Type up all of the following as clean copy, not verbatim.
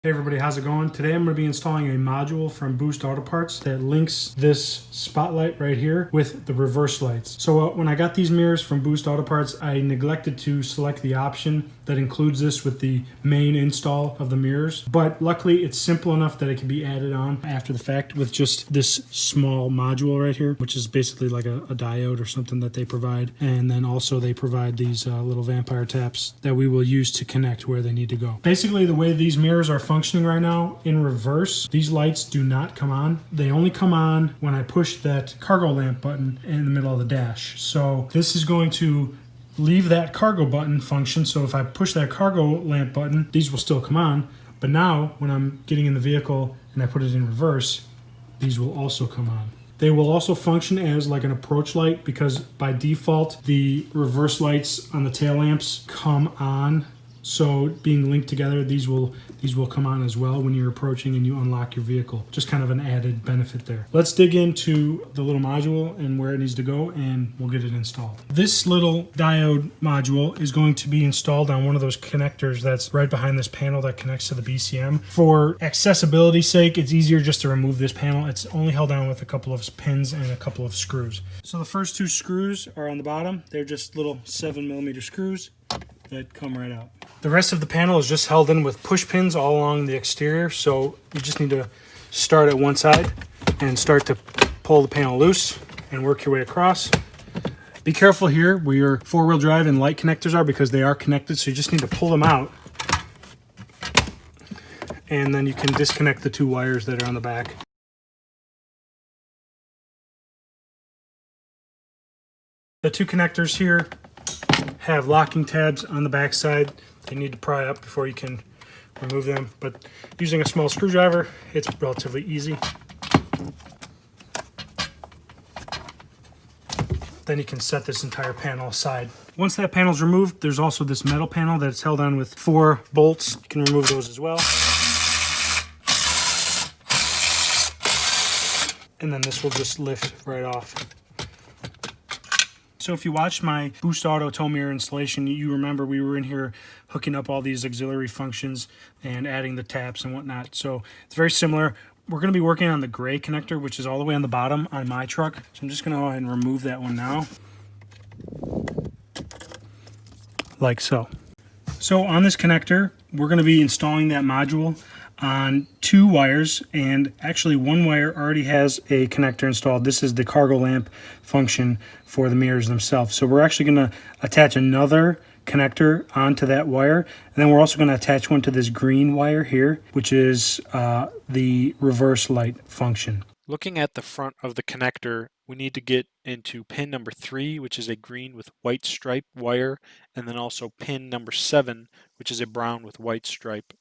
Hey everybody, how's it going? Today I'm going to be installing a module from Boost Auto Parts that links this spotlight right here with the reverse lights. So when I got these mirrors from Boost Auto Parts, I neglected to select the option that includes this with the main install of the mirrors. But luckily it's simple enough that it can be added on after the fact with just this small module right here, which is basically like a diode or something that they provide. And then also they provide these little vampire taps that we will use to connect where they need to go. Basically the way these mirrors are functioning right now in reverse, these lights do not come on. They only come on when I push that cargo lamp button in the middle of the dash. So this is going to leave that cargo button function. So if I push that cargo lamp button, these will still come on. But now when I'm getting in the vehicle and I put it in reverse, these will also come on. They will also function as like an approach light because by default, the reverse lights on the tail lamps come on. So being linked together, these will come on as well when you're approaching and you unlock your vehicle. Just kind of an added benefit there. Let's dig into the little module and where it needs to go, and we'll get it installed. This little diode module is going to be installed on one of those connectors that's right behind this panel that connects to the BCM. For accessibility's sake, it's easier just to remove this panel. It's only held down with a couple of pins and a couple of screws. So the first two screws are on the bottom. They're just little 7mm screws that come right out. The rest of the panel is just held in with push pins all along the exterior, so you just need to start at one side and start to pull the panel loose and work your way across. Be careful here where your four-wheel drive and light connectors are because they are connected, so you just need to pull them out. And then you can disconnect the two wires that are on the back. The two connectors here have locking tabs on the back side. They need to pry up before you can remove them, but using a small screwdriver, it's relatively easy. Then you can set this entire panel aside. Once that panel is removed, there's also this metal panel that's held on with 4 bolts. You can remove those as well. And then this will just lift right off. So if you watched my Boost Auto tow mirror installation, you remember we were in here hooking up all these auxiliary functions and adding the taps and whatnot. So it's very similar. We're going to be working on the gray connector, which is all the way on the bottom on my truck. So I'm just going to go ahead and remove that one now. Like so. So on this connector, we're going to be installing that module on 2 wires, and actually one wire already has a connector installed. This is the cargo lamp function for the mirrors themselves. So we're actually going to attach another connector onto that wire, and then we're also going to attach one to this green wire here, which is the reverse light function. Looking at the front of the connector, we need to get into pin number 3, which is a green with white stripe wire, and then also pin number 7, which is a brown with white stripe.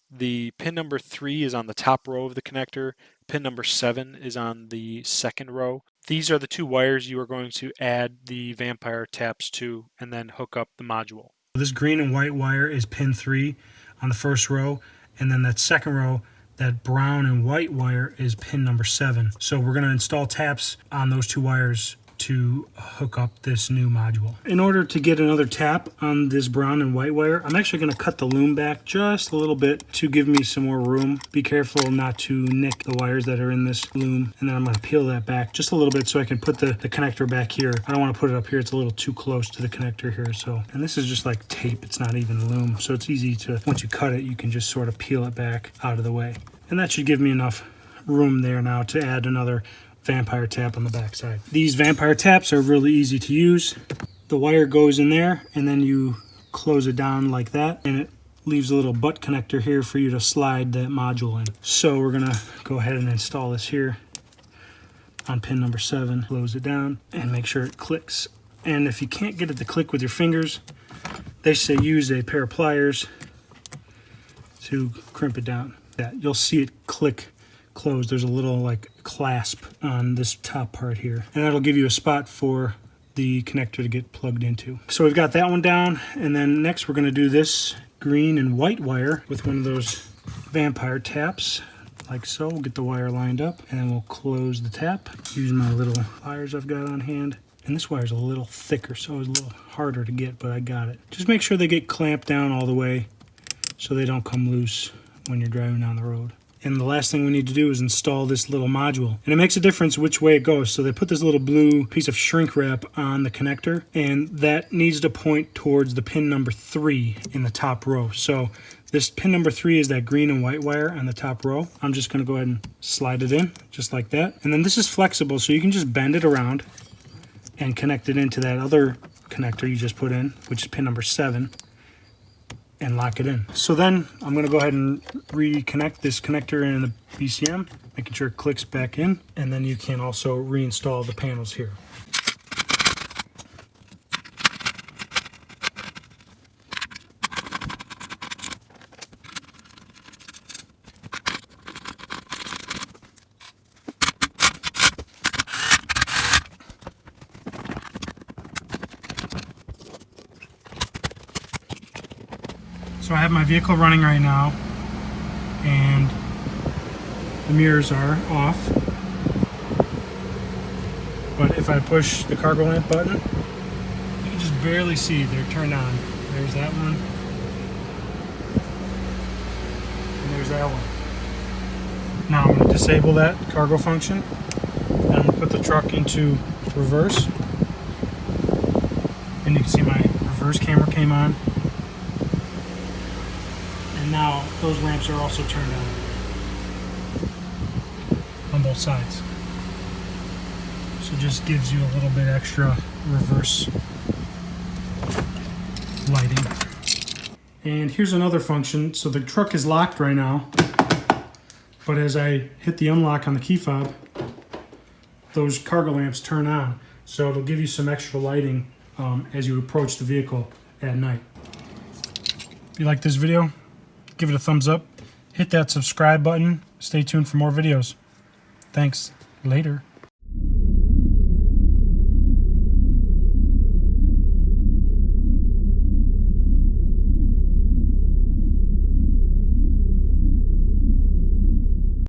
The pin number 3 is on the top row of the connector. Pin number 7 is on the second row. These are the 2 wires you are going to add the vampire taps to and then hook up the module. This green and white wire is pin 3 on the first row, and then that second row, that brown and white wire is pin number 7. So we're going to install taps on those 2 wires to hook up this new module. In order to get another tap on this brown and white wire, I'm actually going to cut the loom back just a little bit to give me some more room. Be careful not to nick the wires that are in this loom, and then I'm going to peel that back just a little bit so I can put the connector back here. I don't want to put it up here, it's a little too close to the connector here. So, and this is just like tape, it's not even loom, so it's easy to, once you cut it, you can just sort of peel it back out of the way. And that should give me enough room there now to add another vampire tap on the back side. These vampire taps are really easy to use. The wire goes in there and then you close it down like that, and it leaves a little butt connector here for you to slide that module in. So we're gonna go ahead and install this here on pin number 7. Close it down and make sure it clicks. And if you can't get it to click with your fingers, they say use a pair of pliers to crimp it down. Yeah, you'll see it click closed. There's a little like clasp on this top part here, and that'll give you a spot for the connector to get plugged into. So we've got that one down, and then next we're going to do this green and white wire with one of those vampire taps like so. We'll get the wire lined up and then we'll close the tap using my little pliers I've got on hand. And this wire's a little thicker, so it's a little harder to get, but I got it. Just make sure they get clamped down all the way so they don't come loose when you're driving down the road. And the last thing we need to do is install this little module. And it makes a difference which way it goes. So they put this little blue piece of shrink wrap on the connector, and that needs to point towards the pin number 3 in the top row. So this pin number 3 is that green and white wire on the top row. I'm just going to go ahead and slide it in just like that. And then this is flexible, so you can just bend it around and connect it into that other connector you just put in, which is pin number 7. And lock it in. So then I'm going to go ahead and reconnect this connector in the BCM, making sure it clicks back in, and then you can also reinstall the panels here. So I have my vehicle running right now, and the mirrors are off. But if I push the cargo lamp button, you can just barely see they're turned on. There's that one, and there's that one. Now I'm going to disable that cargo function, and I'm going to put the truck into reverse. And you can see my reverse camera came on. And now those lamps are also turned on both sides. So it just gives you a little bit extra reverse lighting. And here's another function. So the truck is locked right now, but as I hit the unlock on the key fob, those cargo lamps turn on. So it'll give you some extra lighting as you approach the vehicle at night. If you like this video, give it a thumbs up, hit that subscribe button, stay tuned for more videos. Thanks. Later.